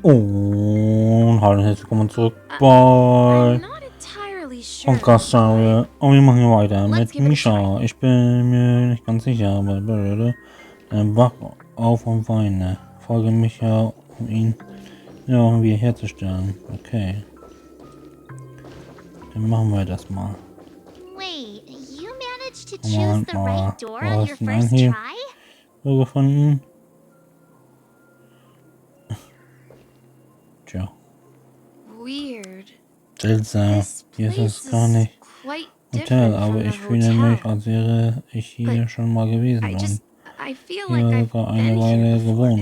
Und hallo und herzlich willkommen zurück bei Honkai. Und wir machen hier weiter mit Misha. Ich bin mir nicht ganz sicher, aber wach auf und weine. Folge Micha, um ihn irgendwie herzustellen. Okay. Dann machen wir das mal. Moment mal. Du hast einen Einheb gefunden. Tja. Seltsam. Hier ist es gar nicht Hotel, aber ich fühle mich, als wäre ich hier schon mal gewesen und hier sogar eine Weile gewohnt.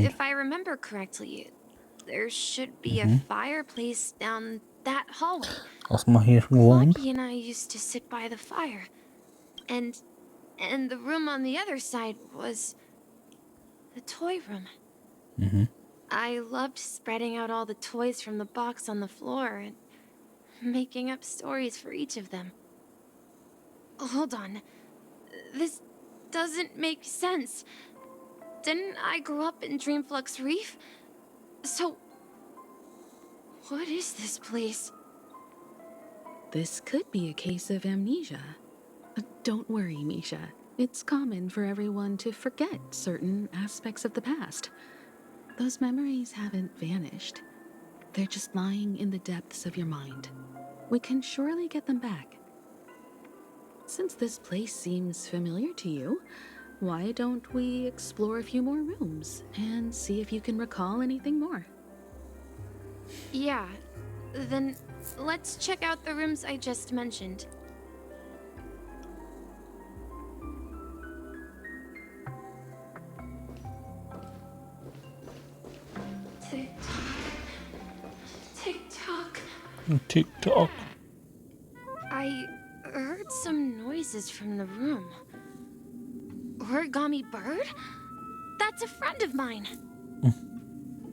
Hast du mal hier schon gewohnt? And the room on the other side was the toy room. I loved spreading out all the toys from the box on the floor and making up stories for each of them. Hold on. This doesn't make sense. Didn't I grow up in Dreamflux Reef? So, what is this place? This could be a case of amnesia. Don't worry, Misha. It's common for everyone to forget certain aspects of the past. Those memories haven't vanished. They're just lying in the depths of your mind. We can surely get them back. Since this place seems familiar to you, why don't we explore a few more rooms and see if you can recall anything more? Yeah, then let's check out the rooms I just mentioned. TikTok. I heard some noises from the room. Origami Bird? That's a friend of mine.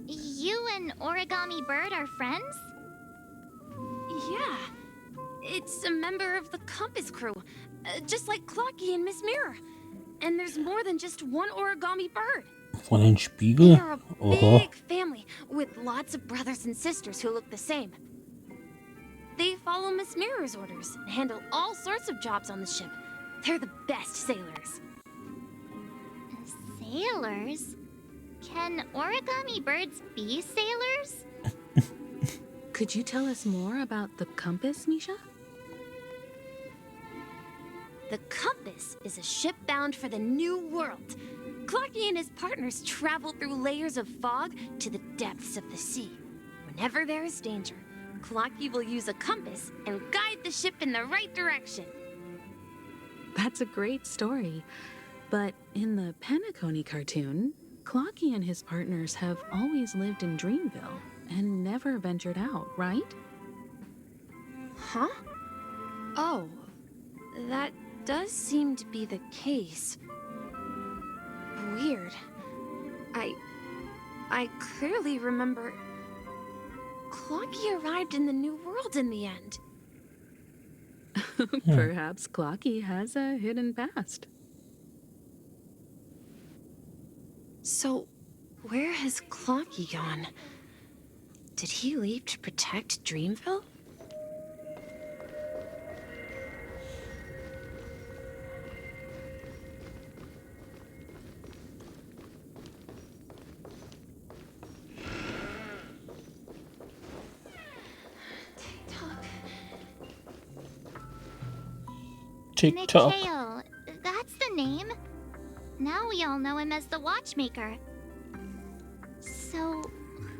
You and Origami Bird are friends? Yeah. It's a member of the Compass crew, just like Clocky and Miss Mirror. And there's more than just one Origami Bird. Von den Spiegel? They're a big family with lots of brothers and sisters who look the same. They follow Miss Mirror's orders and handle all sorts of jobs on the ship. They're the best sailors. Sailors? Can Origami Birds be sailors? Could you tell us more about the compass, Misha? The Compass is a ship bound for the New World. Clocky and his partners travel through layers of fog to the depths of the sea. Whenever there is danger, Clocky will use a compass and guide the ship in the right direction. That's a great story. But in the Penacony cartoon, Clocky and his partners have always lived in Dreamville and never ventured out, right? Huh? Oh, that does seem to be the case. Weird. I clearly remember Clocky arrived in the New World in the end. Perhaps Clocky has a hidden past. So, where has Clocky gone? Did he leave to protect Dreamville? TikTok. Mikhail, that's the name. Now we all know him as the Watchmaker. So,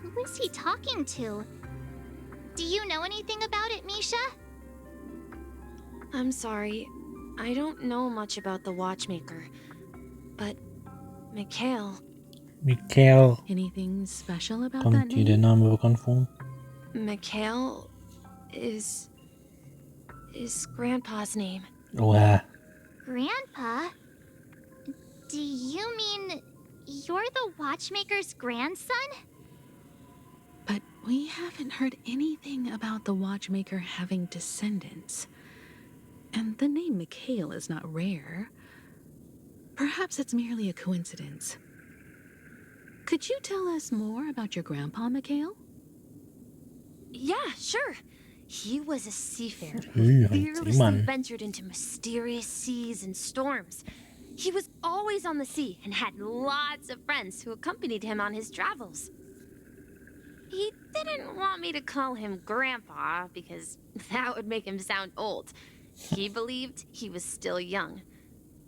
who is he talking to? Do you know anything about it, Misha? I'm sorry. I don't know much about the Watchmaker. But, Mikhail. Mikhail. Anything special about Kommt that dir der name? Name bekannt vor? Mikhail is Grandpa's name. Wow. Grandpa? Do you mean you're the Watchmaker's grandson? But we haven't heard anything about the Watchmaker having descendants. And the name Mikhail is not rare. Perhaps it's merely a coincidence. Could you tell us more about your grandpa, Mikhail? Yeah, sure. He was a seafarer Ein who fearlessly Seemann. ventured into mysterious seas and storms. He was always on the sea and had lots of friends who accompanied him on his travels. He didn't want me to call him Grandpa because that would make him sound old. He believed he was still young.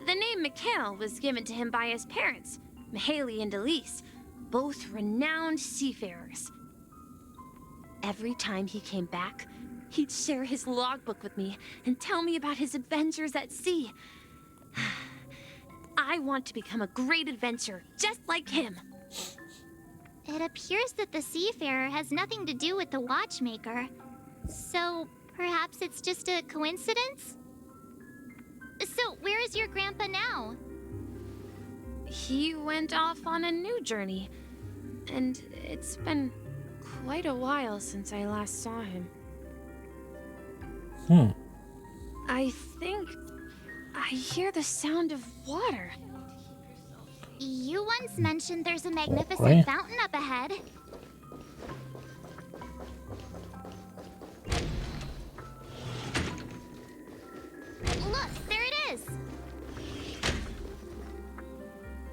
The name Mikhail was given to him by his parents, Mikhail and Elise, both renowned seafarers. Every time he came back, he'd share his logbook with me and tell me about his adventures at sea. I want to become a great adventurer, just like him. It appears that the seafarer has nothing to do with the watchmaker. So, perhaps it's just a coincidence? So, where is your grandpa now? He went off on a new journey, and it's been quite a while since I last saw him. I think I hear the sound of water. You once mentioned there's a magnificent Okay. fountain up ahead. Look, there it is!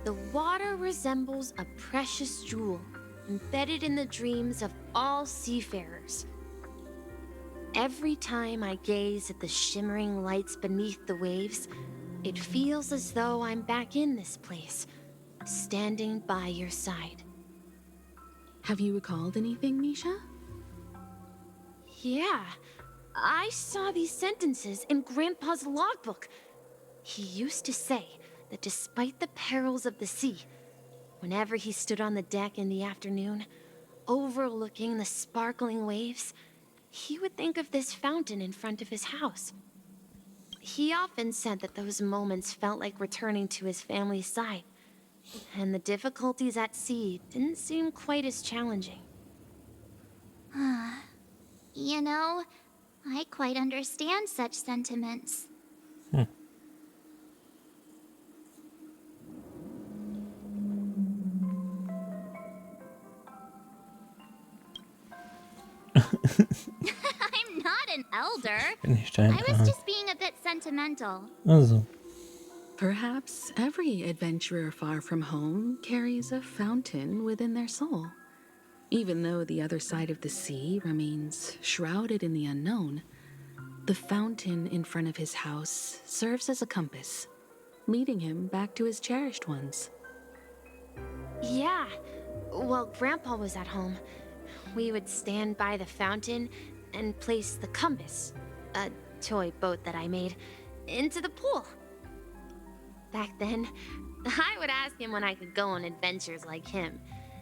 The water resembles a precious jewel, embedded in the dreams of all seafarers. Every time I gaze at the shimmering lights beneath the waves, it feels as though I'm back in this place, standing by your side. Have you recalled anything, Misha? Yeah, I saw these sentences in Grandpa's logbook. He used to say that despite the perils of the sea, whenever he stood on the deck in the afternoon, overlooking the sparkling waves, he would think of this fountain in front of his house. He often said that those moments felt like returning to his family's side, and the difficulties at sea didn't seem quite as challenging. You know, I quite understand such sentiments. I'm not an elder. Bin ich dein I was just being a bit sentimental. Also, Perhaps every adventurer far from home carries a fountain within their soul. Even though the other side of the sea remains shrouded in the unknown, the fountain in front of his house serves as a compass, leading him back to his cherished ones. Yeah, while Grandpa was at home, we would stand by the fountain and place the compass, a toy boat that I made, into the pool. Back then, I would ask him when I could go on adventures like him,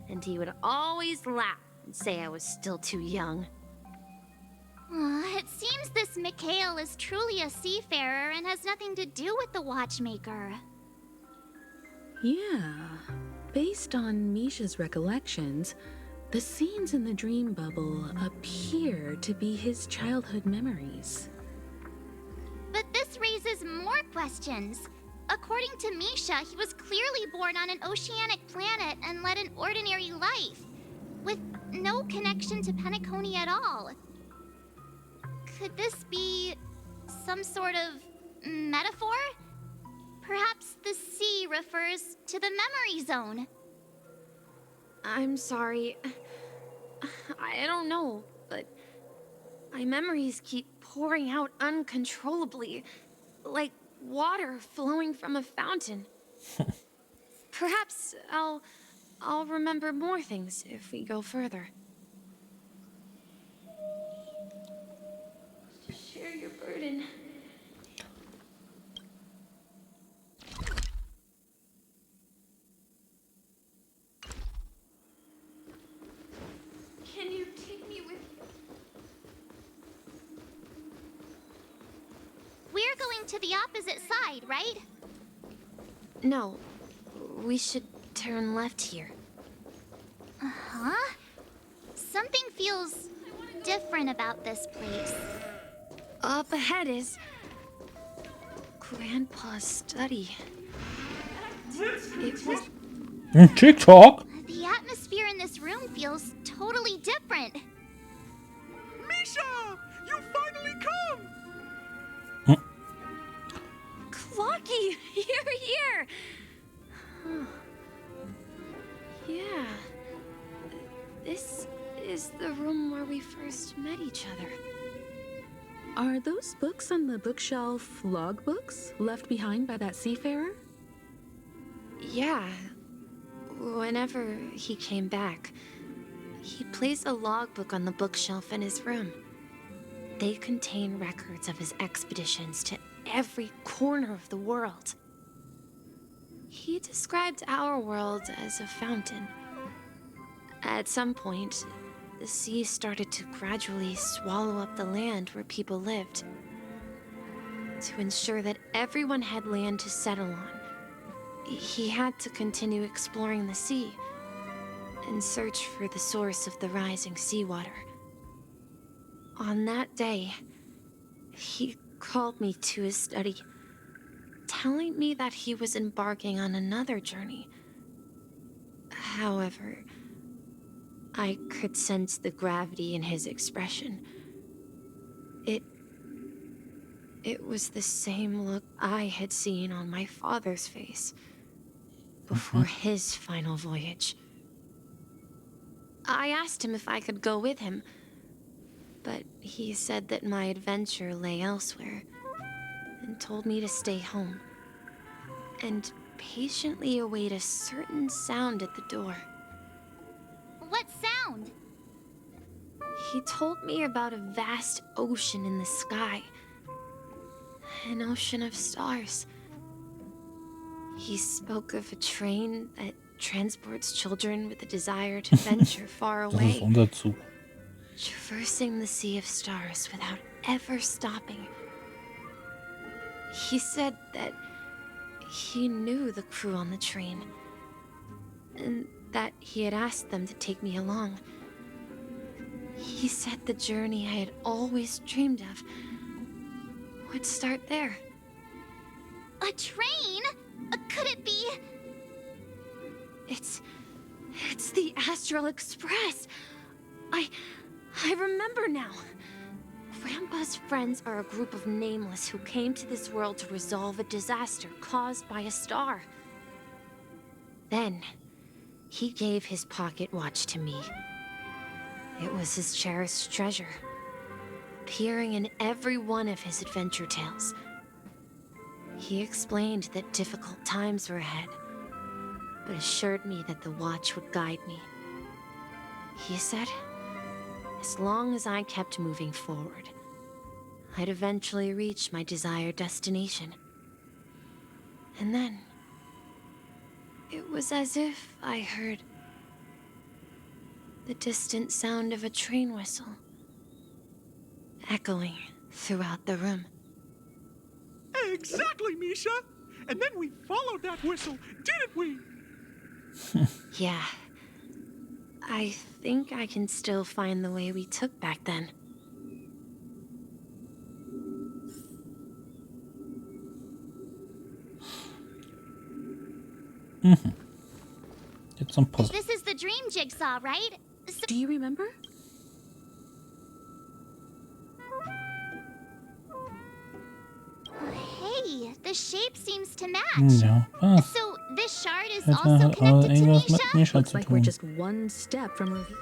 and he would always laugh and say I was still too young. It seems this Mikhail is truly a seafarer and has nothing to do with the watchmaker. Yeah, based on Misha's recollections, the scenes in the dream bubble appear to be his childhood memories. But this raises more questions. According to Misha, he was clearly born on an oceanic planet and led an ordinary life, with no connection to Penacony at all. Could this be some sort of metaphor? Perhaps the sea refers to the memory zone. I'm sorry. I don't know, but my memories keep pouring out uncontrollably, like water flowing from a fountain. Perhaps I'll remember more things if we go further. Share your burden. Can you take me with you? We're going to the opposite side, right? No, we should turn left here. Huh? Something feels different about this place. Up ahead is Grandpa's study. It was TikTok. The atmosphere in this room feels totally different. Misha! You finally come! Clocky, you're here! Huh. Yeah. This is the room where we first met each other. Are those books on the bookshelf logbooks left behind by that seafarer? Yeah. Whenever he came back, he placed a logbook on the bookshelf in his room. They contain records of his expeditions to every corner of the world. He described our world as a fountain. At some point, the sea started to gradually swallow up the land where people lived. To ensure that everyone had land to settle on, he had to continue exploring the sea and search for the source of the rising seawater. On that day, he called me to his study, telling me that he was embarking on another journey. However, I could sense the gravity in his expression. It was the same look I had seen on my father's face before his final voyage. I asked him if I could go with him, but he said that my adventure lay elsewhere and told me to stay home and patiently await a certain sound at the door. What sound? He told me about a vast ocean in the sky. An ocean of stars. He spoke of a train that transports children with a desire to venture far Das ist away, unser Zug. traversing the sea of stars without ever stopping. He said that he knew the crew on the train, and that he had asked them to take me along. He said the journey I had always dreamed of would start there. A train? Could it be? It's the Astral Express. I remember now. Grandpa's friends are a group of nameless who came to this world to resolve a disaster caused by a star. Then, he gave his pocket watch to me. It was his cherished treasure, appearing in every one of his adventure tales. He explained that difficult times were ahead, but assured me that the watch would guide me. He said, as long as I kept moving forward, I'd eventually reach my desired destination. And then, it was as if I heard the distant sound of a train whistle, echoing throughout the room. Exactly, Misha! And then we followed that whistle, didn't we? Yeah. I think I can still find the way we took back then. Jetzt zum Post. This is the dream jigsaw, right? Do you remember? Hey, the shape seems to match. Ja, passt. So this shard is Hätte also connected to irgendwas mit Misha? Misha Looks zu like we're tun. just one step from reveal.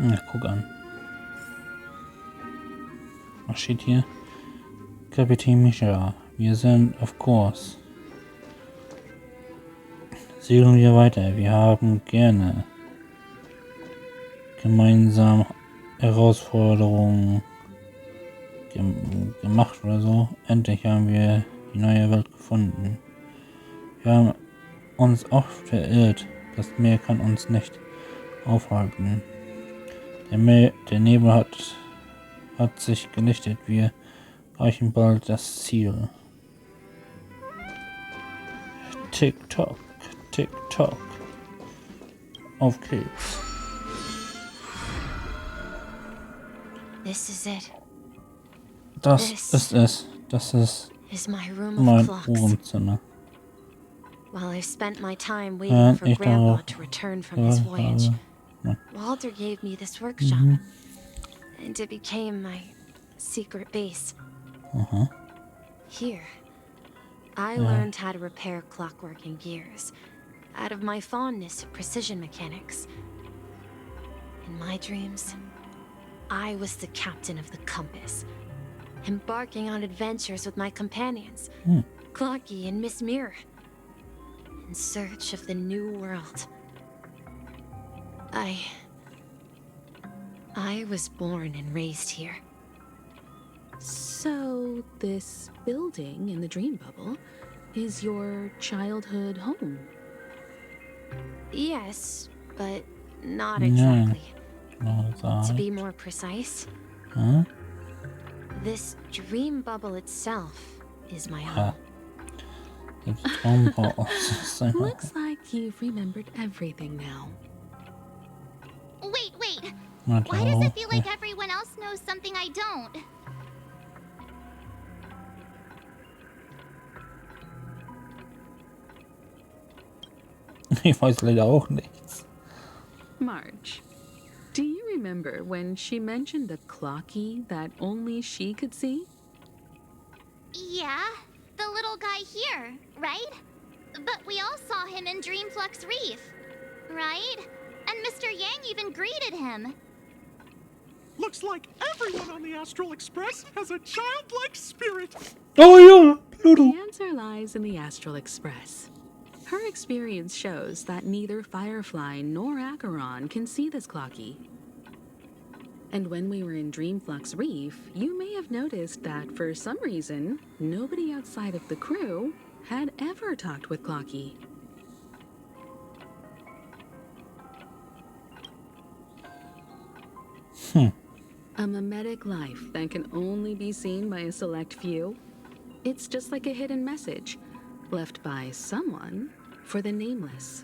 Ja, guck an. Was steht hier? Kapitän Misha, wir sind auf Kurs. Segeln wir weiter. Wir haben gerne gemeinsam Herausforderungen gemacht oder so. Endlich haben wir die neue Welt gefunden. Wir haben uns oft verirrt. Das Meer kann uns nicht aufhalten. Der Nebel hat sich gelichtet. Wir erreichen bald das Ziel. Tick-Tock, Tick-Tock. Auf geht's. This is it. Das This ist es. Das ist is my room of mein clocks. Wohnzimmer. While I've spent my time waiting for ich Grandpa darauf to return from his voyage, Ja. Walter gave me this workshop, and it became my secret base. Here, I learned how to repair clockwork and gears, out of my fondness of precision mechanics. In my dreams, I was the captain of the compass, embarking on adventures with my companions, Clocky and Miss Mirror, in search of the new world. I was born and raised here. So, this building in the dream bubble is your childhood home? Yes, but not exactly. To To be more precise, this dream bubble itself is my home. Looks like you've remembered everything now. Wait. Why does it feel like everyone else knows something I don't? Ich weiß leider auch nichts. Marge, do you remember when she mentioned a clocky that only she could see? Yeah, the little guy here, right? But we all saw him in Dreamflux Reef, right? And Mr. Yang even greeted him. Looks like everyone on the Astral Express has a childlike spirit. Oh ja, Pluto. The answer lies in the Astral Express. Her experience shows that neither Firefly nor Acheron can see this clocky. And when we were in Dreamflux Reef, you may have noticed that for some reason, nobody outside of the crew had ever talked with Clocky. A mimetic life that can only be seen by a select few. It's just like a hidden message left by someone for the nameless.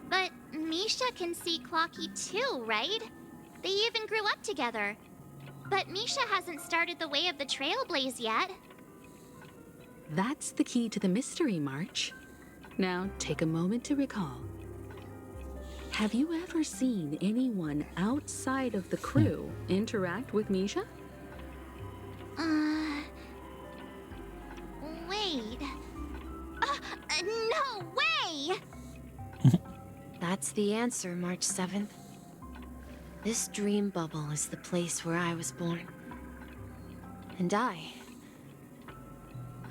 But Misha can see Clocky too, right? They even grew up together. But Misha hasn't started the way of the Trailblaze yet. That's the key to the mystery, March. Now, take a moment to recall. Have you ever seen anyone outside of the crew interact with Misha? Wait. No way! That's the answer, March 7th. This dream bubble is the place where I was born. And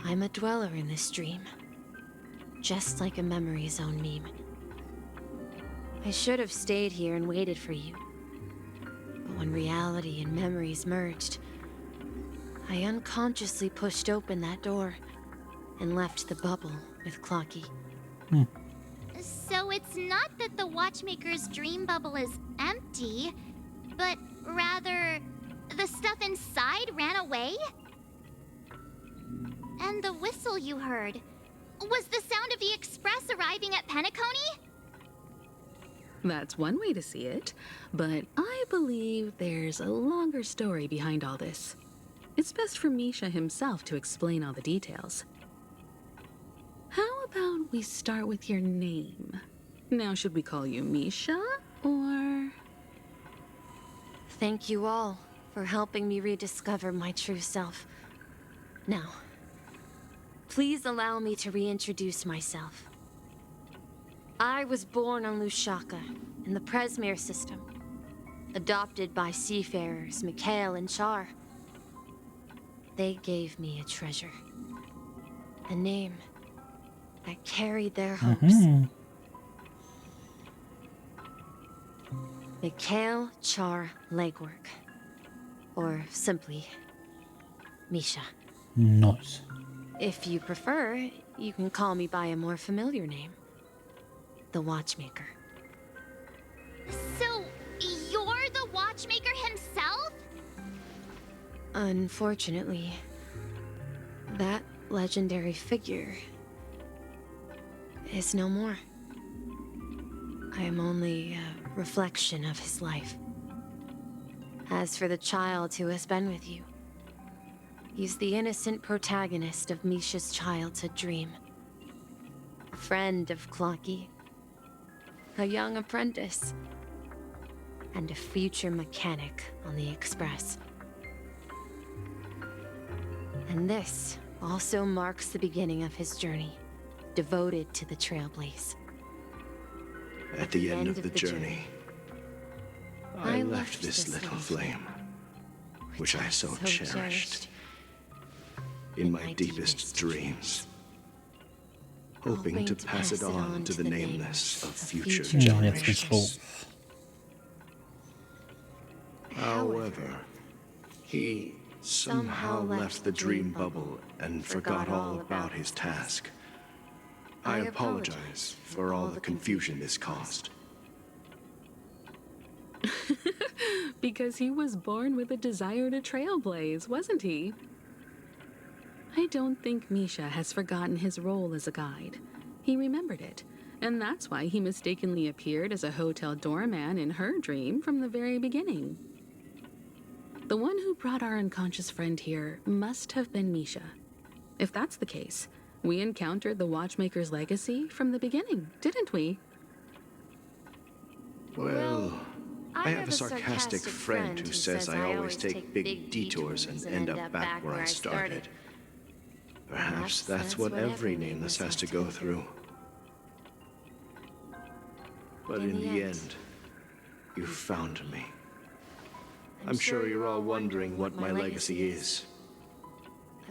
I'm a dweller in this dream. Just like a memory zone meme. I should have stayed here and waited for you. But when reality and memories merged, I unconsciously pushed open that door and left the bubble with Clocky. So it's not that the Watchmaker's dream bubble is empty, but rather the stuff inside ran away? And the whistle you heard was the sound of the Express arriving at Penacony? That's one way to see it, but I believe there's a longer story behind all this. It's best for Misha himself to explain all the details. How about we start with your name? Now, should we call you Misha, or...? Thank you all for helping me rediscover my true self. Now, please allow me to reintroduce myself. I was born on Lushaka, in the Presmere system, adopted by seafarers Mikhail and Char. They gave me a treasure, a name that carried their hopes. Mikhail Char Legwork, or simply Misha. Nice. If you prefer, you can call me by a more familiar name. The Watchmaker. So, you're the Watchmaker himself? Unfortunately, that legendary figure is no more. I am only a reflection of his life. As for the child who has been with you, he's the innocent protagonist of Misha's childhood dream. A friend of Clocky, a young apprentice, and a future mechanic on the Express. And this also marks the beginning of his journey, devoted to the Trailblaze. At the end of the journey, I left this little flame, which I so cherished, in my deepest dreams, hoping to pass it on to the nameless of future Ja, jetzt geht's generations. los. However, he somehow left the dream bubble and forgot all about his task. I apologize for all the confusion this caused. Because he was born with a desire to trailblaze, wasn't he? I don't think Misha has forgotten his role as a guide. He remembered it, and that's why he mistakenly appeared as a hotel doorman in her dream from the very beginning. The one who brought our unconscious friend here must have been Misha. If that's the case, we encountered the Watchmaker's legacy from the beginning, didn't we? Well, I have a sarcastic friend who says I always take big detours and end up back where I started. Perhaps that's what every nameless has to go through. But in the end, you found me. I'm sure you're all wondering what my legacy is.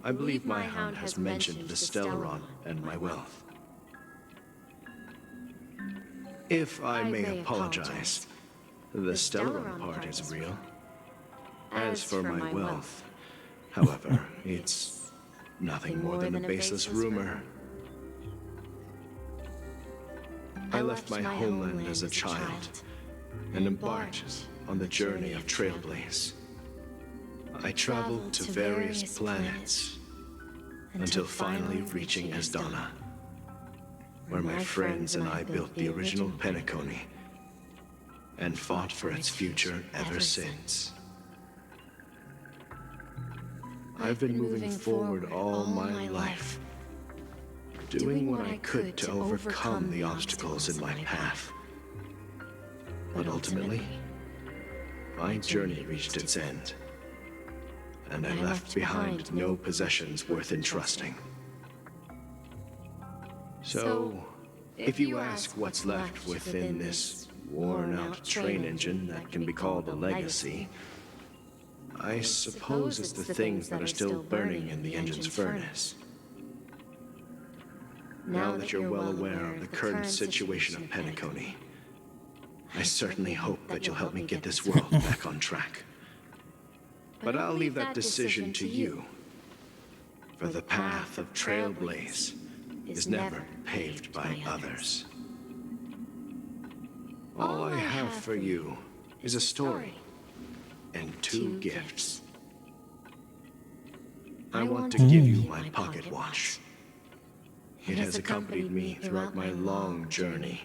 I believe my hound has mentioned the Stellaron and my wealth. If I may apologize, the Stellaron part is real. As for my wealth, however, it's nothing more than a baseless rumor. I left my homeland as a child and embarked on the journey of Trailblaze. I traveled to various planets until finally reaching Esdana, where my friends and I built the original Penacony and fought for its future ever since. I've been moving forward all my life, doing what I could to overcome the obstacles in my path. But ultimately, my journey reached its end, and I left behind no possessions worth entrusting. So, if you ask what's left within this worn-out train engine that can be called a legacy, I suppose it's the things that are still burning in the engine's furnace. Now that you're well aware of the current situation of Penacony, I certainly hope that you'll help me get this world back on track. But I'll leave that decision to you, for the path of Trailblaze is never paved by others. All I have for you is a story and 2 gifts. I want to give you my pocket watch. It has accompanied me throughout my long journey,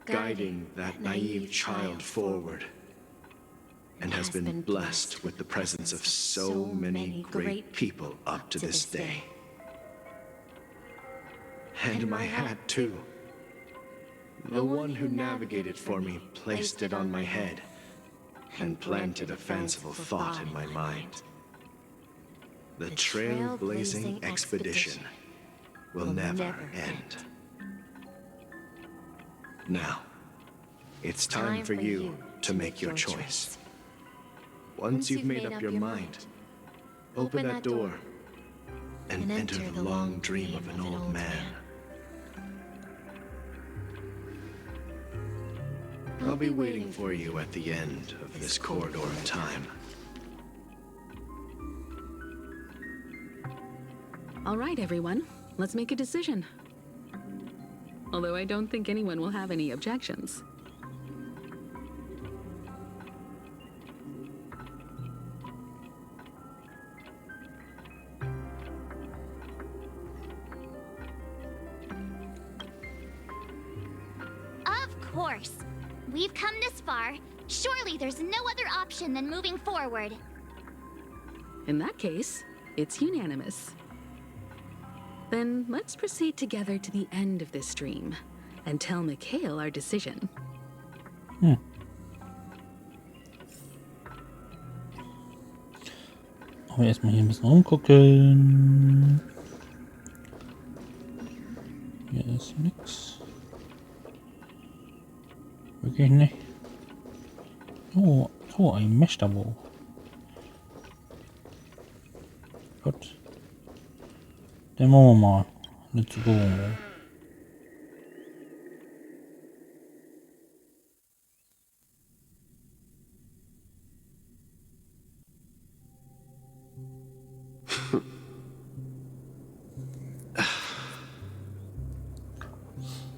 guiding that naive child forward, and has been blessed with the presence of so many great people up to this day. And my hat, too. The one who navigated for me placed it on my head and planted a fanciful thought in my mind. The trailblazing expedition will never end. Now, it's time for you to make your choice. Once you've made up your mind, open that door and enter the long dream of an old man. I'll be waiting for you at the end of this corridor of time. All right, everyone, let's make a decision. Although I don't think anyone will have any objections. Of course. We've come this far. Surely there's no other option than moving forward. In that case, it's unanimous. Then let's proceed together to the end of this stream and tell Mikhail our decision. Aber erstmal hier ein bisschen rumgucken. Hier ist nix. Wirklich nicht. Oh, so ein Mechterbo. Gut. Dann machen wir mal. Let's go.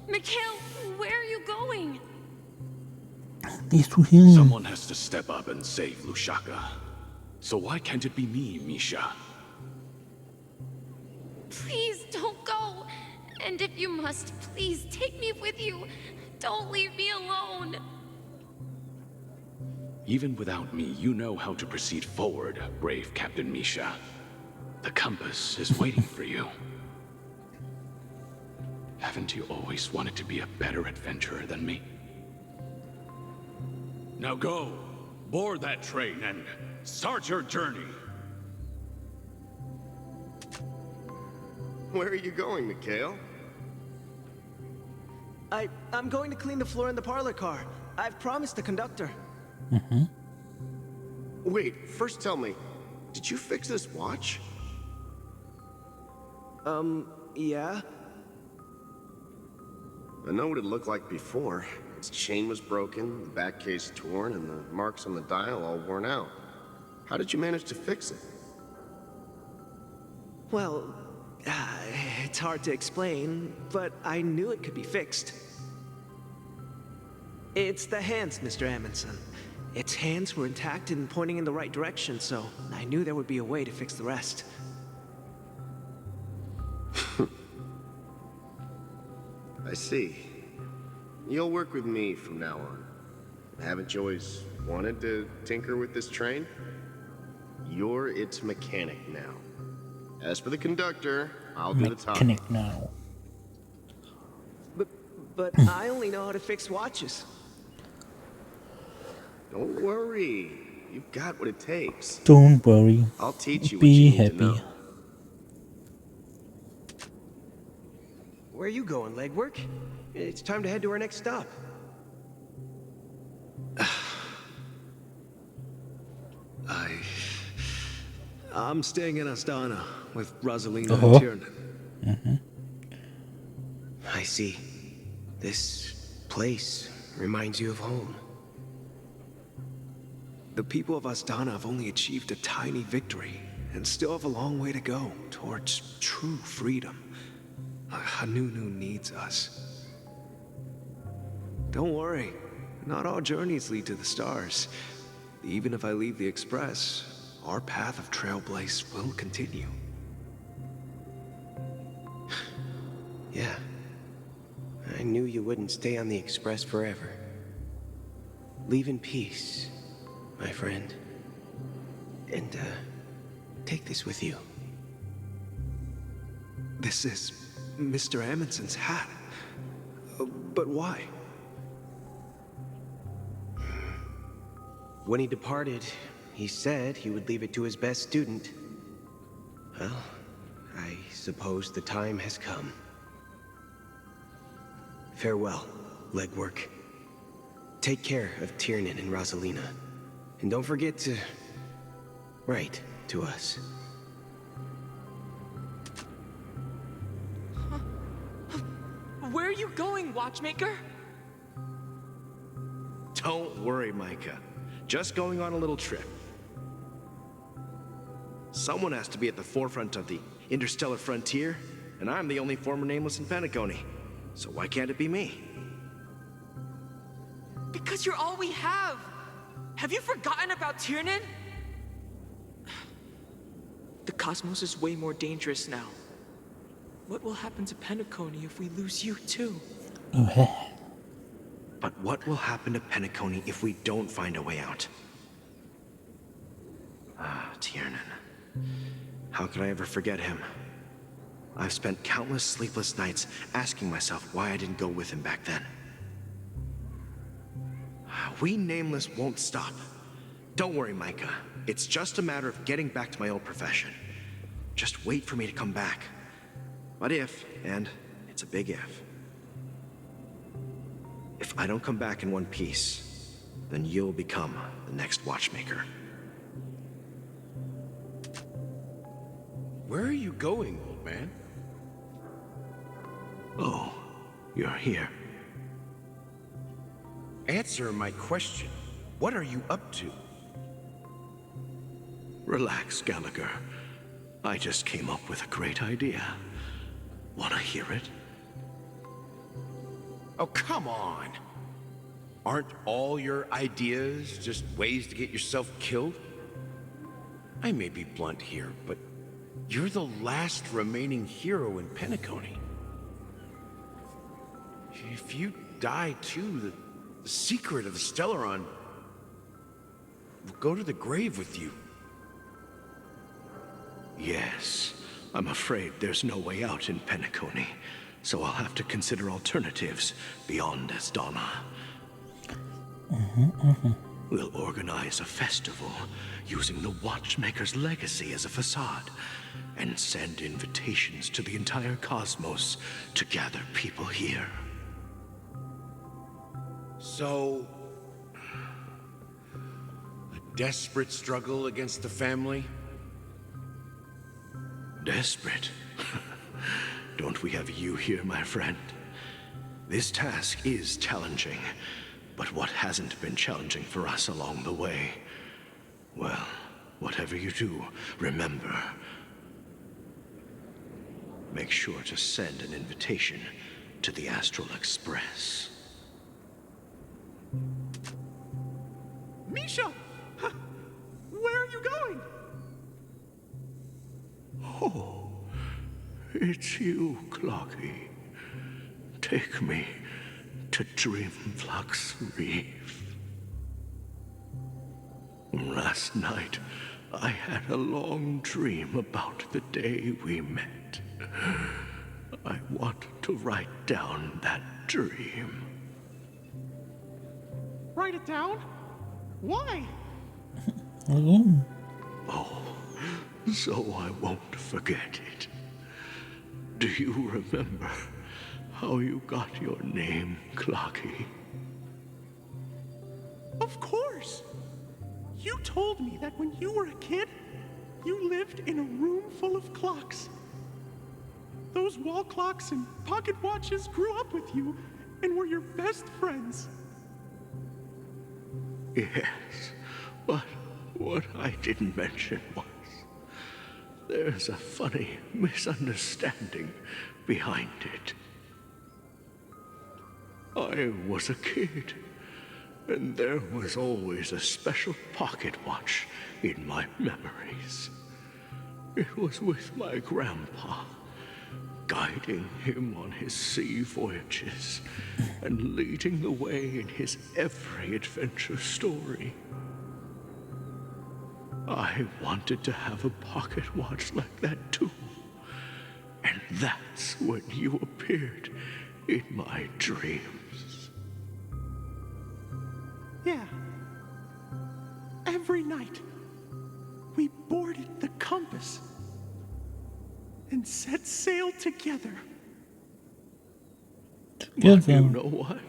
Mikhail, where are you going? Gehst du hin? Someone has to step up and save Lushaka. So why can't it be me, Misha? Please don't go. And if you must, please take me with you. Don't leave me alone. Even without me, you know how to proceed forward, brave Captain Misha. The compass is waiting for you. Haven't you always wanted to be a better adventurer than me? Now go, board that train and start your journey. Where are you going, Mikhail? I'm going to clean the floor in the parlor car. I've promised the conductor. Wait, first tell me, did you fix this watch? Yeah? I know what it looked like before. Its chain was broken, the back case torn, and the marks on the dial all worn out. How did you manage to fix it? Well, it's hard to explain, but I knew it could be fixed. It's the hands, Mr. Amundsen. Its hands were intact and pointing in the right direction, so I knew there would be a way to fix the rest. I see. You'll work with me from now on. Haven't you always wanted to tinker with this train? You're its mechanic now. As for the conductor, I'll do the talking. Mechanic now. But I only know how to fix watches. Don't worry. You've got what it takes. Don't worry. I'll teach you what Be you need to happy. know. Where are you going, legwork? It's time to head to our next stop. I'm staying in Astana with Rosalina and Tiernan. I see. This place reminds you of home. The people of Astana have only achieved a tiny victory and still have a long way to go towards true freedom. Hanunu needs us. Don't worry, not all journeys lead to the stars. Even if I leave the Express, our path of Trailblaze will continue. Yeah. I knew you wouldn't stay on the Express forever. Leave in peace, my friend. And, take this with you. This is Mr. Amundsen's hat. But why? When he departed, he said he would leave it to his best student. Well, I suppose the time has come. Farewell, legwork. Take care of Tiernan and Rosalina. And don't forget to write to us. Where are you going, Watchmaker? Don't worry, Micah. Just going on a little trip. Someone has to be at the forefront of the interstellar frontier, and I'm the only former nameless in Penacony. So why can't it be me? Because you're all we have. Have you forgotten about Tiernan? The cosmos is way more dangerous now. What will happen to Penacony if we lose you too? But what will happen to Penacony if we don't find a way out? Ah, Tiernan. How could I ever forget him? I've spent countless sleepless nights asking myself why I didn't go with him back then. We Nameless won't stop. Don't worry, Micah. It's just a matter of getting back to my old profession. Just wait for me to come back. But if, and it's a big if I don't come back in one piece, then you'll become the next watchmaker. Where are you going, old man? Oh, you're here. Answer my question. What are you up to? Relax, Gallagher. I just came up with a great idea. Wanna hear it? Oh, come on. Aren't all your ideas just ways to get yourself killed? I may be blunt here, but you're the last remaining hero in Penacony. If you die too, the secret of the Stellaron will go to the grave with you. Yes, I'm afraid there's no way out in Penacony, so I'll have to consider alternatives beyond Asdana. We'll organize a festival using the Watchmaker's legacy as a facade and send invitations to the entire cosmos to gather people here. So, a desperate struggle against the family? Desperate? Don't we have you here, my friend? This task is challenging, but what hasn't been challenging for us along the way? Well, whatever you do, remember, make sure to send an invitation to the Astral Express. Misha! Where are you going? Oh, it's you, Clocky. Take me to Dreamflux Reef. Last night, I had a long dream about the day we met. I want to write down that dream. Write it down? Why? Oh, so I won't forget it. Do you remember how you got your name, Clocky? Of course! You told me that when you were a kid, you lived in a room full of clocks. Those wall clocks and pocket watches grew up with you and were your best friends. Yes, but what I didn't mention was there's a funny misunderstanding behind it. I was a kid, and there was always a special pocket watch in my memories. It was with my grandpa, guiding him on his sea voyages and leading the way in his every adventure story. I wanted to have a pocket watch like that too. And that's when you appeared in my dreams. Yeah. Every night, we boarded the compass and set sail together. But you know what?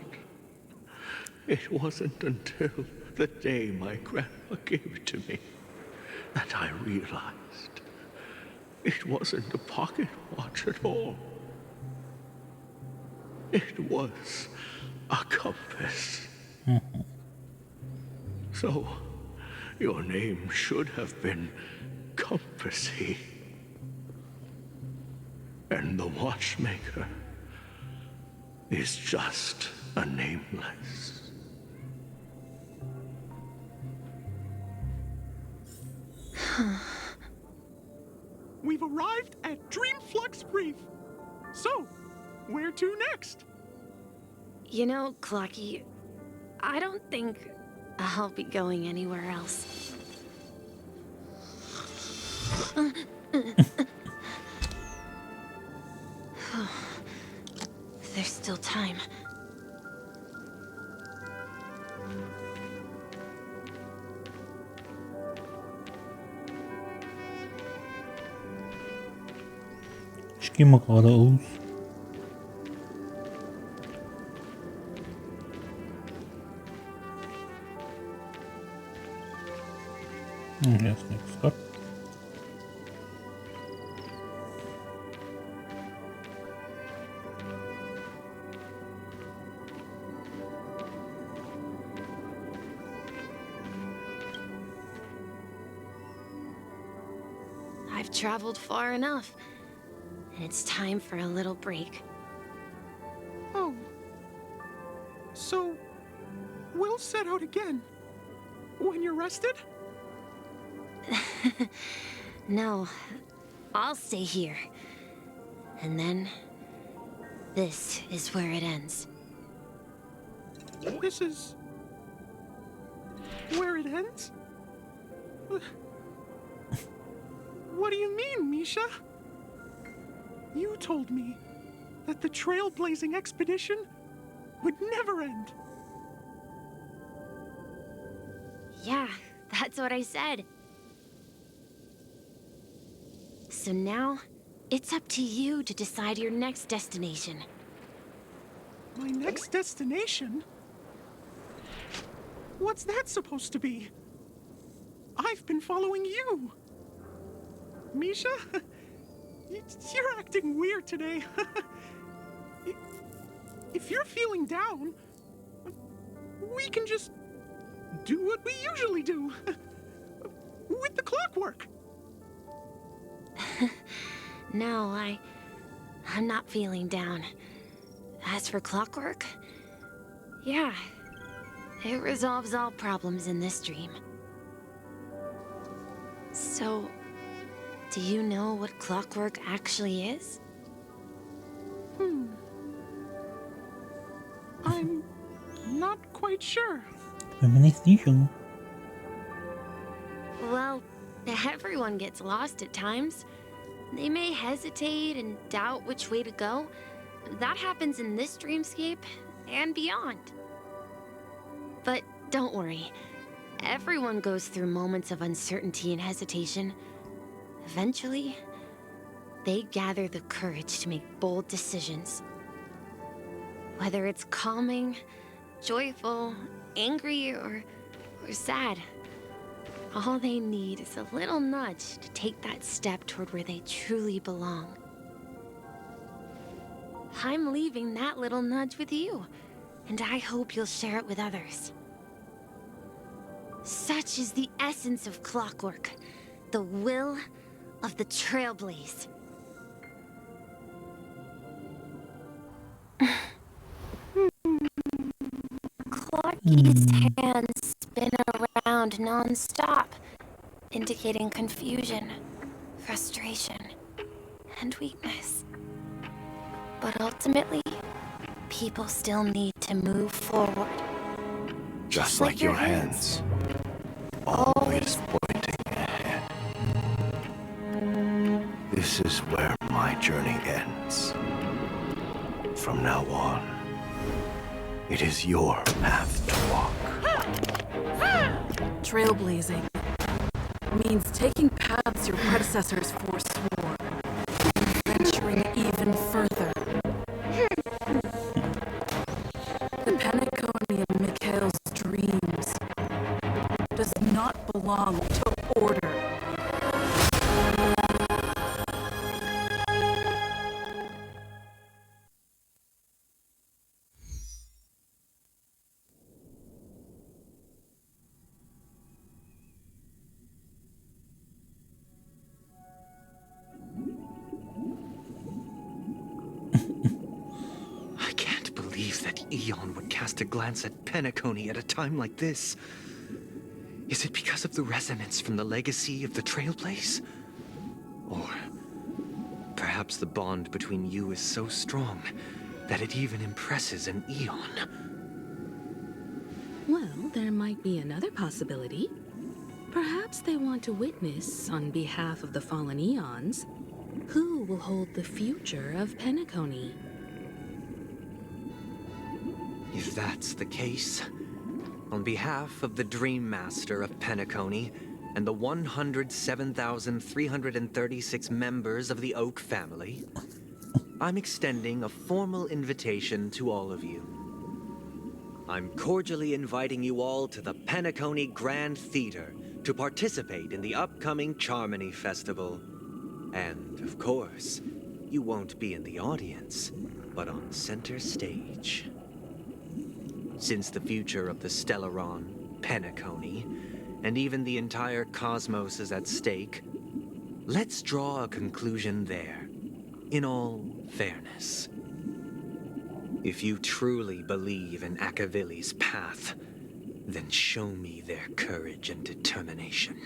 It wasn't until the day my grandpa gave it to me that I realized it wasn't a pocket watch at all. It was a compass. So, your name should have been Compassy. And the watchmaker is just a nameless. We've arrived at Dreamflux Reef. So, where to next? You know, Clocky, I don't think I'll be going anywhere else. There's still time. Ich gehe mal geradeaus. Hier ist nichts. Gott. I've traveled far enough, and it's time for a little break. Oh. So, we'll set out again. When you're rested? No, I'll stay here. And then, this is where it ends. This is... where it ends? What do you mean, Misha? You told me that the trailblazing expedition would never end. Yeah, that's what I said. So now, it's up to you to decide your next destination. My next destination? What's that supposed to be? I've been following you. Misha? You're acting weird today. If you're feeling down, we can just do what we usually do. With the clockwork. No, I'm not feeling down. As for clockwork, yeah, it resolves all problems in this dream. So, do you know what clockwork actually is? I'm not quite sure. Bin mir nicht sicher. Well, everyone gets lost at times. They may hesitate and doubt which way to go. That happens in this dreamscape and beyond. But don't worry. Everyone goes through moments of uncertainty and hesitation. Eventually, they gather the courage to make bold decisions. Whether it's calming, joyful, angry, or sad. All they need is a little nudge to take that step toward where they truly belong. I'm leaving that little nudge with you, and I hope you'll share it with others. Such is the essence of clockwork, the will of the trailblaze. Clarky's hands spin around non-stop, indicating confusion, frustration, and weakness. But ultimately, people still need to move forward. Just like your hands. Always pointing ahead. This is where my journey ends. From now on, it is your path to walk. Trailblazing means taking paths your predecessors forswore, venturing even further. The Penacony of Mikhail's dreams does not belong to order. Eon would cast a glance at Penacony at a time like this. Is it because of the resonance from the legacy of the Trailblaze? Or perhaps the bond between you is so strong that it even impresses an Eon? Well, there might be another possibility. Perhaps they want to witness, on behalf of the fallen eons, who will hold the future of Penacony. If that's the case, on behalf of the Dream Master of Penacony and the 107,336 members of the Oak family, I'm extending a formal invitation to all of you. I'm cordially inviting you all to the Penacony Grand Theater to participate in the upcoming Charmony Festival. And, of course, you won't be in the audience, but on center stage. Since the future of the Stellaron, Penacony, and even the entire cosmos is at stake, let's draw a conclusion there, in all fairness. If you truly believe in Akavili's path, then show me their courage and determination.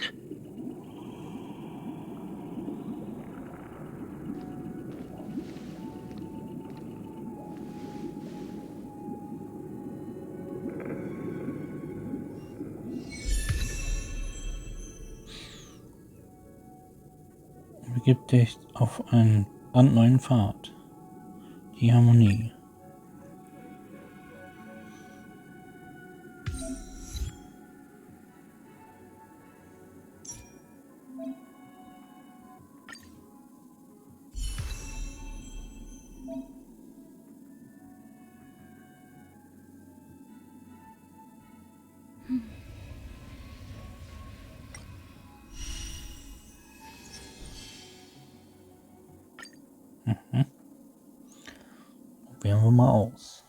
Begib dich auf einen brandneuen Pfad. Die Harmonie. Probieren wir mal aus.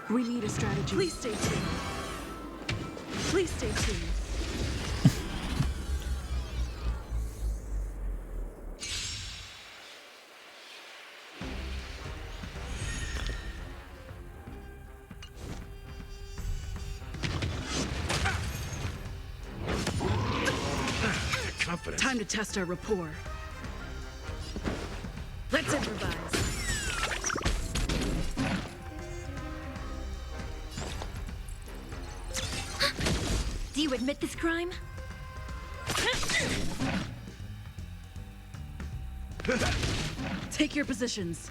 We need a strategy. Please stay tuned. Please stay tuned. Time to test our rapport. Let's improvise. Do you admit this crime? Take your positions.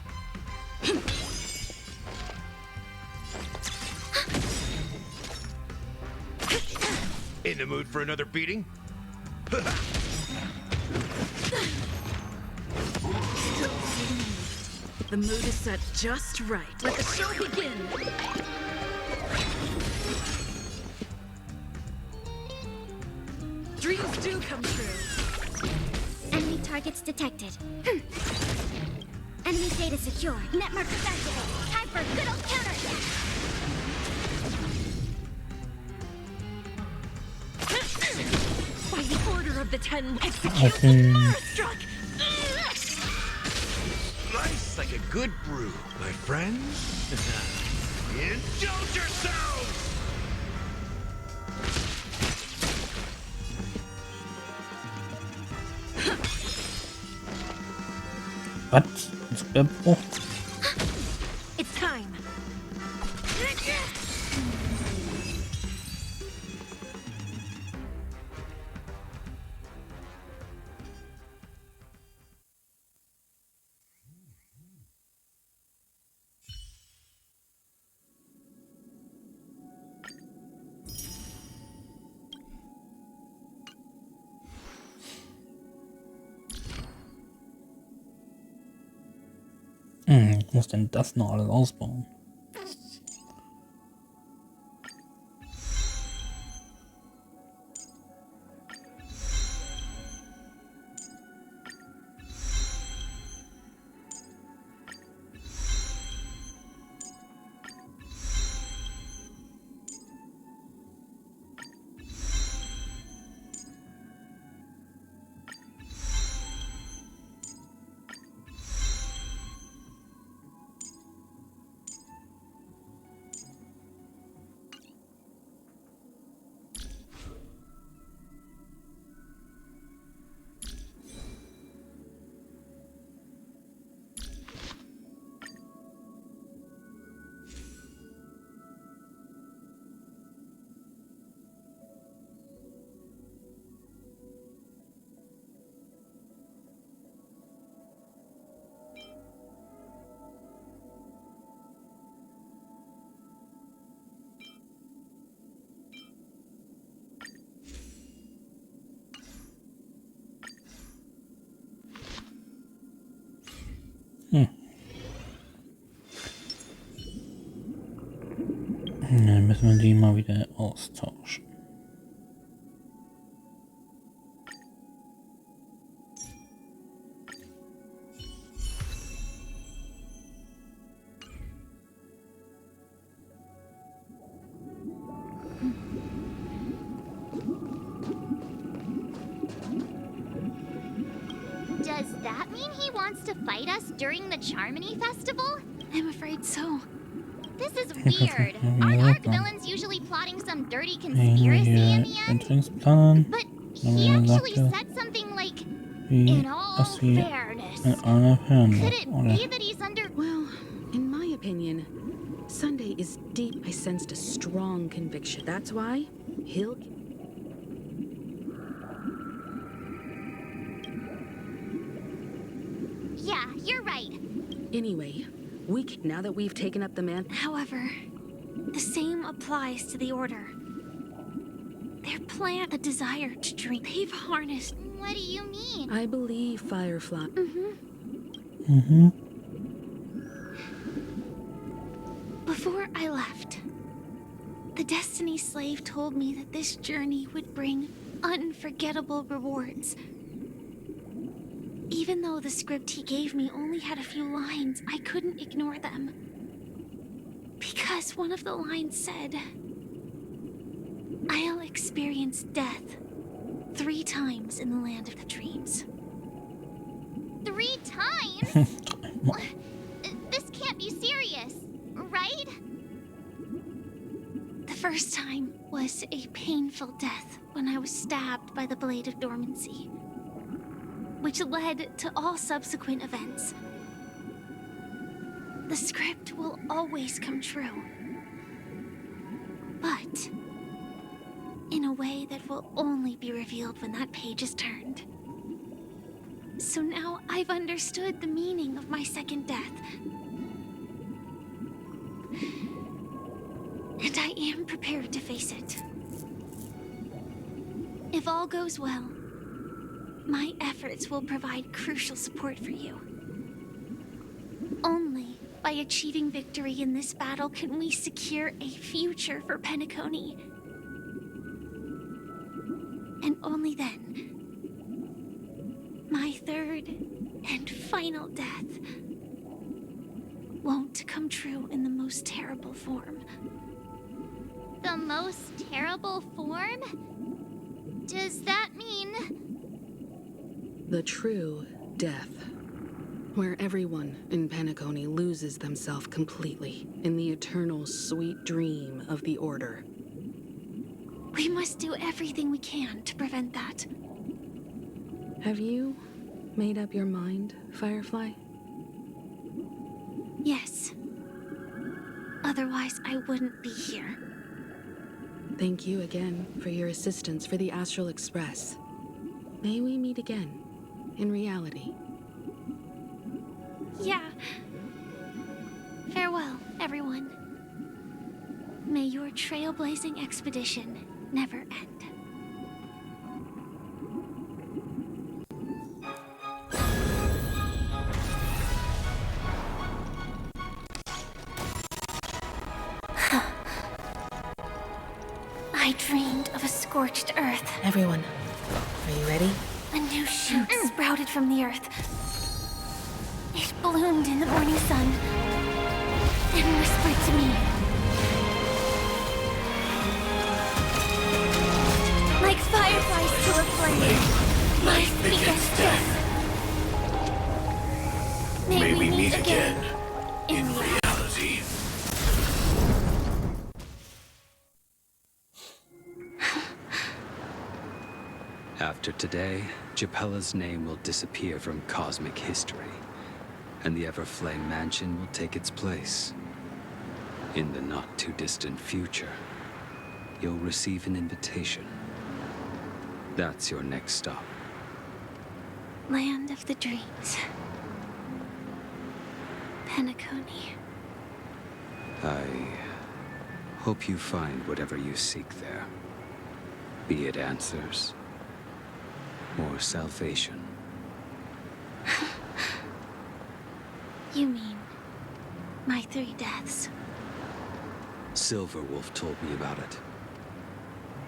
In the mood for another beating? The mood is set just right. Let the show begin. Dreams do come true. Enemy targets detected. Enemy data secure. Net markers activated. Time for a good old counterattack. By the order of the 10, execute the Marastruck! Slice like a good brew, my friends. Indulge yourselves! Was? Abbruch? It's time. Ich muss denn das noch alles ausbauen? müssen wir die mal wieder austauschen. Does that mean he wants to fight us during the Charmony Festival? I'm afraid so. This is weird. Aren't arc villains usually plotting some dirty conspiracy in the end? But he actually said something like, in all fairness. Could it be that he's under... Well, in my opinion, Sunday is deep. I sensed a strong conviction. That's why he'll... Yeah, you're right. Anyway, now that we've taken up the man... However, the same applies to the Order. Their plant a desire to drink. They've harnessed... What do you mean? I believe Firefly... Before I left, the Destiny Slave told me that this journey would bring unforgettable rewards. Even though the script he gave me only had a few lines, I couldn't ignore them. Because one of the lines said, I'll experience death 3 times in the land of the dreams. 3 times? This can't be serious, right? The first time was a painful death when I was stabbed by the Blade of Dormancy, which led to all subsequent events. The script will always come true, but in a way that will only be revealed when that page is turned. So now I've understood the meaning of my second death. And I am prepared to face it. If all goes well, my efforts will provide crucial support for you. Only by achieving victory in this battle can we secure a future for Penacony. And only then, my third and final death won't come true in the most terrible form. The most terrible form? Does that mean... The true death, where everyone in Penacony loses themselves completely in the eternal sweet dream of the Order. We must do everything we can to prevent that. Have you made up your mind, Firefly? Yes. Otherwise, I wouldn't be here. Thank you again for your assistance for the Astral Express. May we meet again, in reality. Yeah. Farewell, everyone. May your trailblazing expedition never end. I dreamed of a scorched earth. Everyone, are you ready? A new shoot sprouted from the earth. It bloomed in the morning sun and whispered to me. Like fireflies to a flame, life begets death. May we meet again in reality. After today, Japella's name will disappear from cosmic history, and the Everflame Mansion will take its place. In the not-too-distant future, you'll receive an invitation. That's your next stop. Land of the dreams. Penacony. I hope you find whatever you seek there. Be it answers or salvation. You mean my 3 deaths? Silverwolf told me about it.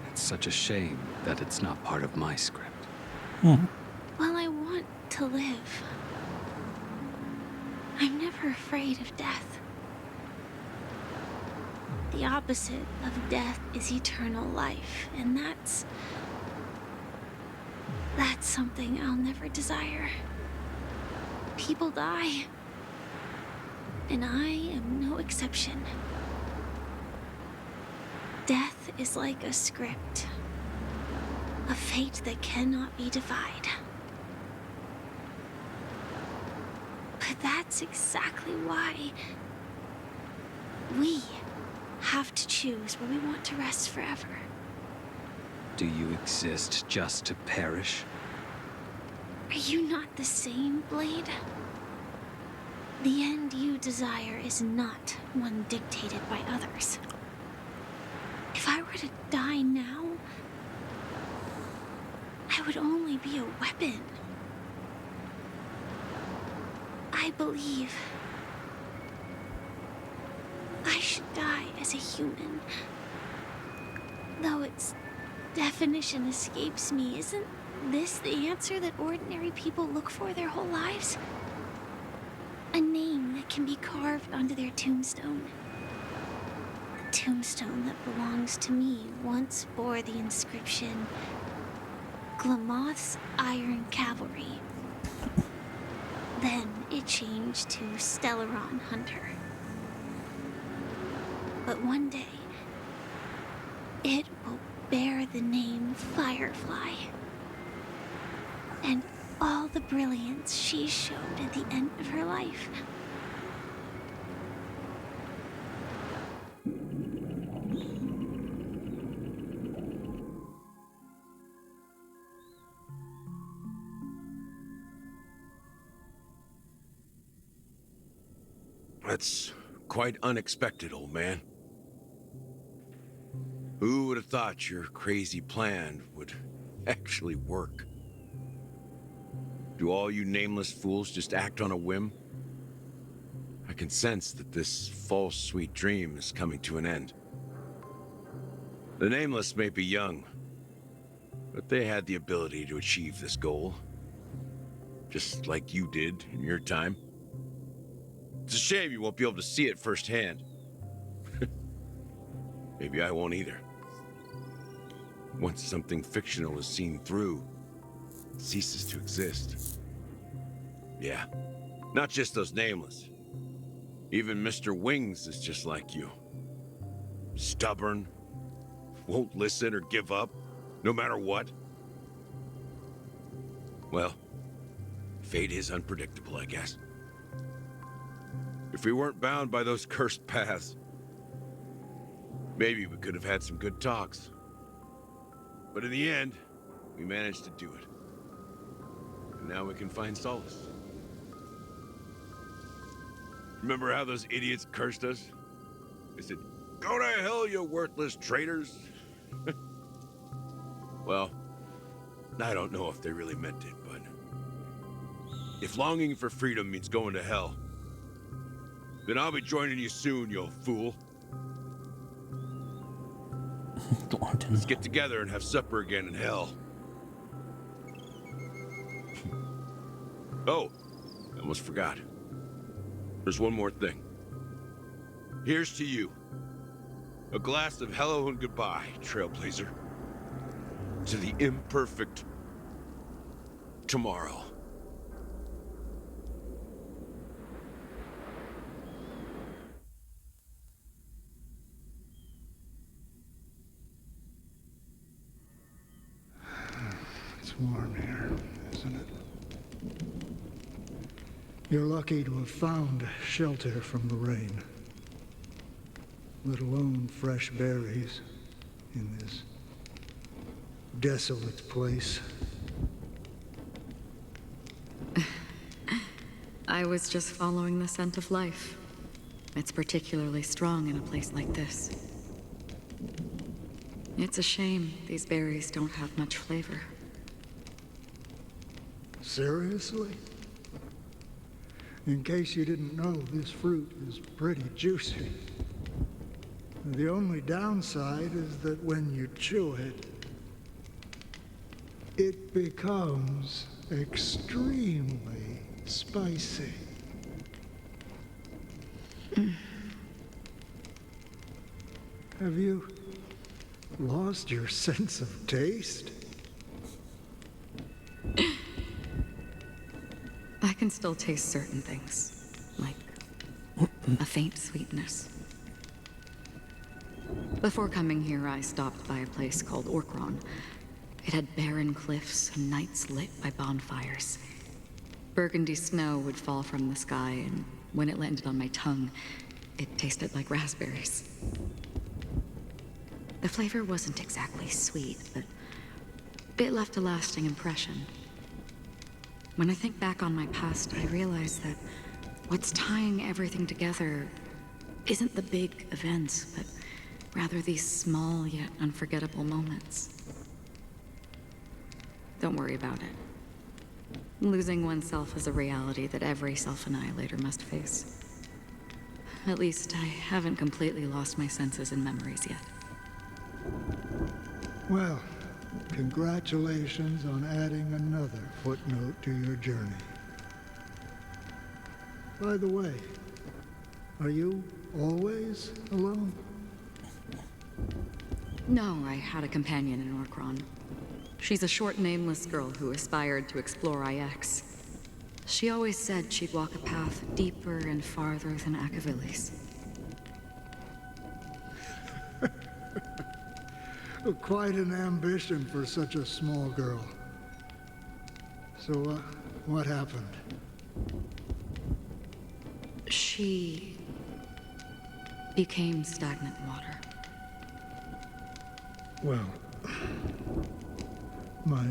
It's such a shame that it's not part of my script. Well, I want to live. I'm never afraid of death. The opposite of death is eternal life, and that's something I'll never desire. People die, and I am no exception. Death is like a script, a fate that cannot be defied. But that's exactly why we have to choose where we want to rest forever. Do you exist just to perish? Are you not the same, Blade? The end you desire is not one dictated by others. If I were to die now, I would only be a weapon. I believe I should die as a human. Though its definition escapes me, isn't this the answer that ordinary people look for their whole lives? A name that can be carved onto their tombstone. A tombstone that belongs to me once bore the inscription, Glamoth's Iron Cavalry. Then it changed to Stellaron Hunter. But one day, it will bear the name Firefly. And all the brilliance she showed at the end of her life. That's quite unexpected, old man. Who would have thought your crazy plan would actually work? Do all you nameless fools just act on a whim? I can sense that this false sweet dream is coming to an end. The nameless may be young, but they had the ability to achieve this goal. Just like you did in your time. It's a shame you won't be able to see it firsthand. Maybe I won't either. Once something fictional is seen through, it ceases to exist. Yeah, not just those nameless. Even Mr. Wings is just like you. Stubborn, won't listen or give up, no matter what. Well, fate is unpredictable, I guess. If we weren't bound by those cursed paths, maybe we could have had some good talks. But in the end, we managed to do it. And now we can find solace. Remember how those idiots cursed us? They said, "Go to hell, you worthless traitors." Well, I don't know if they really meant it, but if longing for freedom means going to hell, then I'll be joining you soon, you fool. Let's get together and have supper again in hell. Oh, I almost forgot. There's one more thing. Here's to you. A glass of hello and goodbye, Trailblazer. To the imperfect tomorrow. It's warm here, isn't it? You're lucky to have found shelter from the rain. Let alone fresh berries in this desolate place. I was just following the scent of life. It's particularly strong in a place like this. It's a shame these berries don't have much flavor. Seriously? In case you didn't know, this fruit is pretty juicy. The only downside is that when you chew it, it becomes extremely spicy. Have you lost your sense of taste? I can still taste certain things, like a faint sweetness. Before coming here, I stopped by a place called Oktober. It had barren cliffs and nights lit by bonfires. Burgundy snow would fall from the sky, and when it landed on my tongue, it tasted like raspberries. The flavor wasn't exactly sweet, but it left a lasting impression. When I think back on my past, I realize that what's tying everything together isn't the big events, but rather these small yet unforgettable moments. Don't worry about it. Losing oneself is a reality that every self-annihilator must face. At least I haven't completely lost my senses and memories yet. Well, congratulations on adding another footnote to your journey. By the way, are you always alone? No, I had a companion in Oktober. She's a short, nameless girl who aspired to explore IX. She always said she'd walk a path deeper and farther than Akavilis. Quite an ambition for such a small girl. So, what happened? She became stagnant water. Well, my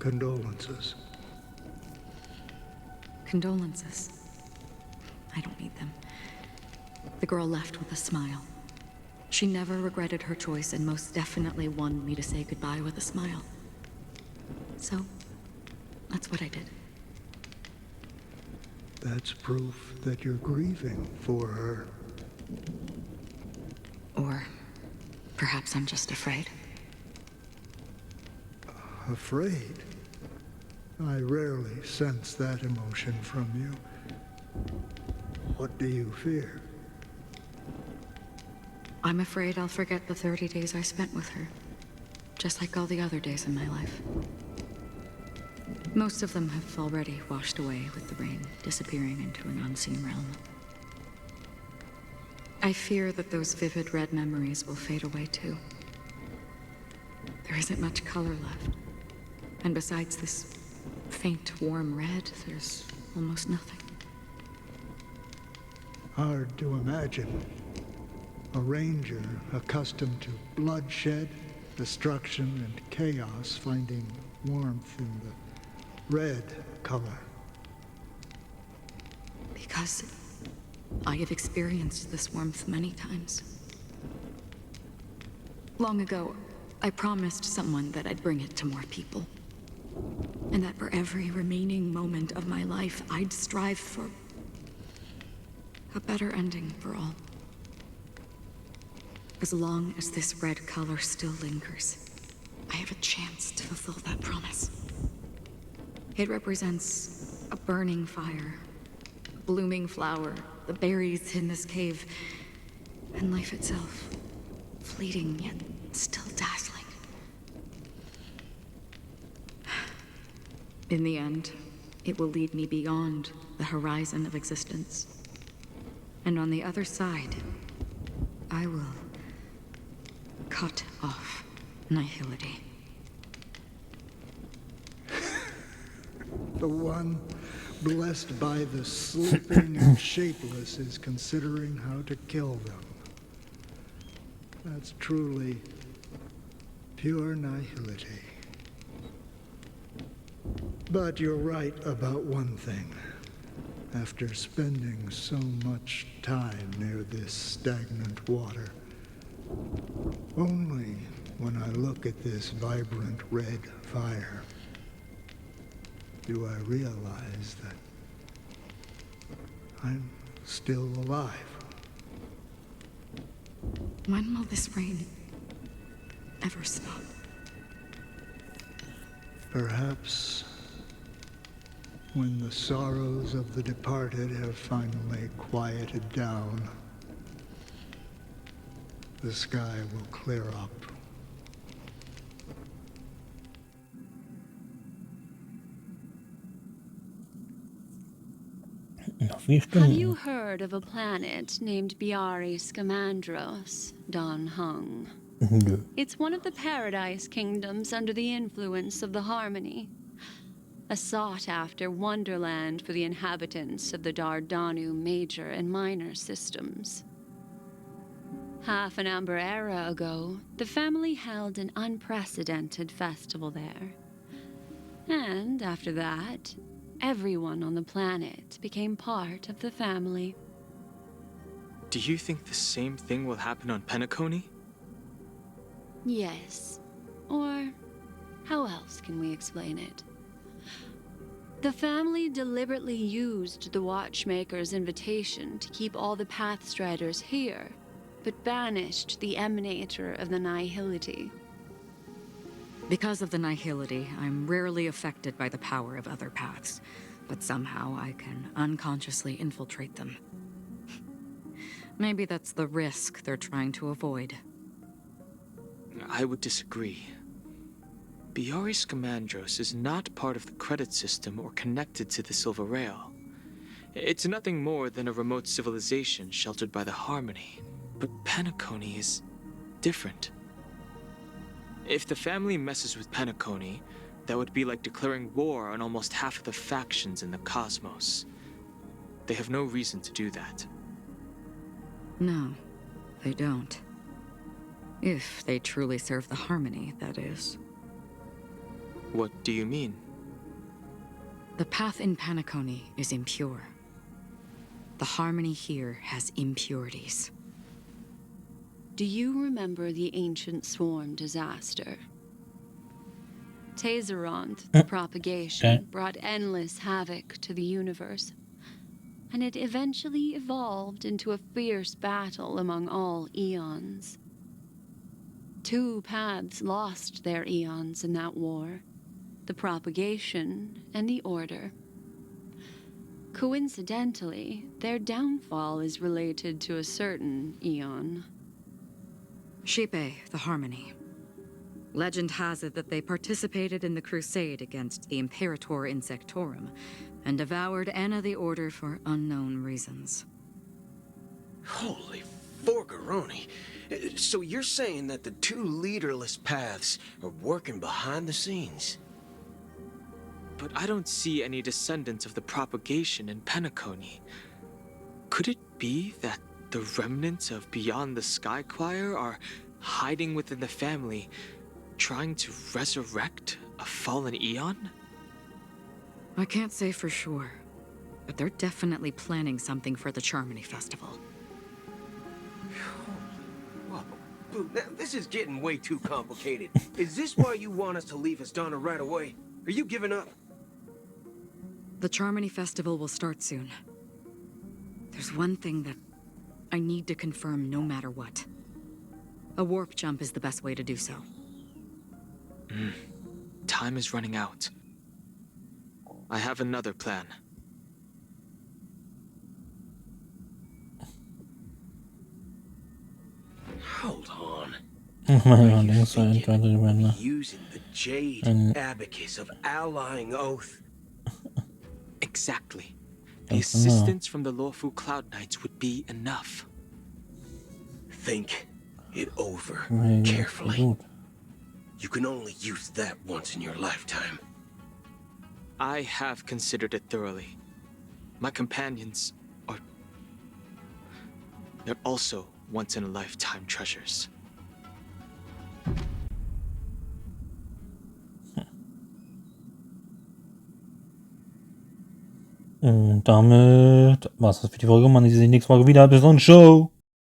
condolences. Condolences. I don't need them. The girl left with a smile. She never regretted her choice and most definitely wanted me to say goodbye with a smile. So, that's what I did. That's proof that you're grieving for her. Or perhaps I'm just afraid. Afraid? I rarely sense that emotion from you. What do you fear? I'm afraid I'll forget the 30 days I spent with her, just like all the other days in my life. Most of them have already washed away with the rain, disappearing into an unseen realm. I fear that those vivid red memories will fade away too. There isn't much color left, and besides this faint, warm red, there's almost nothing. Hard to imagine. A ranger accustomed to bloodshed, destruction, and chaos finding warmth in the red color. Because I have experienced this warmth many times. Long ago, I promised someone that I'd bring it to more people. And that for every remaining moment of my life, I'd strive for a better ending for all. As long as this red color still lingers, I have a chance to fulfill that promise. It represents a burning fire, a blooming flower, the berries in this cave, and life itself, fleeting yet still dazzling. In the end, it will lead me beyond the horizon of existence. And on the other side, I will cut off nihility. The one blessed by the sleeping and shapeless is considering how to kill them. That's truly pure nihility. But you're right about one thing. After spending so much time near this stagnant water, only when I look at this vibrant red fire do I realize that I'm still alive. When will this rain ever stop? Perhaps when the sorrows of the departed have finally quieted down, the sky will clear up. Have you heard of a planet named Biari Scamandros, Don Hung? No. It's one of the Paradise Kingdoms under the influence of the Harmony. A sought-after wonderland for the inhabitants of the Dardanu major and minor systems. Half an Amber Era ago, the family held an unprecedented festival there. And after that, everyone on the planet became part of the family. Do you think the same thing will happen on Penacony? Yes. Or how else can we explain it? The family deliberately used the Watchmaker's invitation to keep all the Pathstriders here, but banished the Emanator of the Nihility. Because of the Nihility, I'm rarely affected by the power of other paths, but somehow I can unconsciously infiltrate them. Maybe that's the risk they're trying to avoid. I would disagree. Biari Scamandros is not part of the credit system or connected to the Silver Rail. It's nothing more than a remote civilization sheltered by the Harmony. But Penacony is different. If the family messes with Penacony, that would be like declaring war on almost half of the factions in the cosmos. They have no reason to do that. No, they don't. If they truly serve the Harmony, that is. What do you mean? The path in Penacony is impure. The Harmony here has impurities. Do you remember the ancient swarm disaster? Tazeront, the propagation, brought endless havoc to the universe, and it eventually evolved into a fierce battle among all eons. 2 paths lost their eons in that war, the propagation and the order. Coincidentally, their downfall is related to a certain eon. Shipe, the Harmony. Legend has it that they participated in the crusade against the Imperator Insectorum and devoured Anna the Order for unknown reasons. Holy forgaroni. So you're saying that the 2 leaderless paths are working behind the scenes? But I don't see any descendants of the propagation in Penacony. Could it be that the remnants of Beyond the Sky Choir are hiding within the family, trying to resurrect a fallen eon? I can't say for sure, but they're definitely planning something for the Charmony Festival. Whoa, dude, now this is getting way too complicated. Is this why you want us to leave Asdana right away? Are you giving up? The Charmony Festival will start soon. There's one thing that I need to confirm no matter what. A warp jump is the best way to do so. Time is running out. I have another plan. Hold on. Using Using the Jade Abacus of Allying Oath. Exactly. The assistance from the lawful Cloud Knights would be enough. Think it over carefully. You can only use that once in your lifetime. I have considered it thoroughly. My companions are... they're also once-in-a-lifetime treasures. Und damit war's das für die Folge. Man sieht sich nächste Folge wieder. Bis dann. Ciao.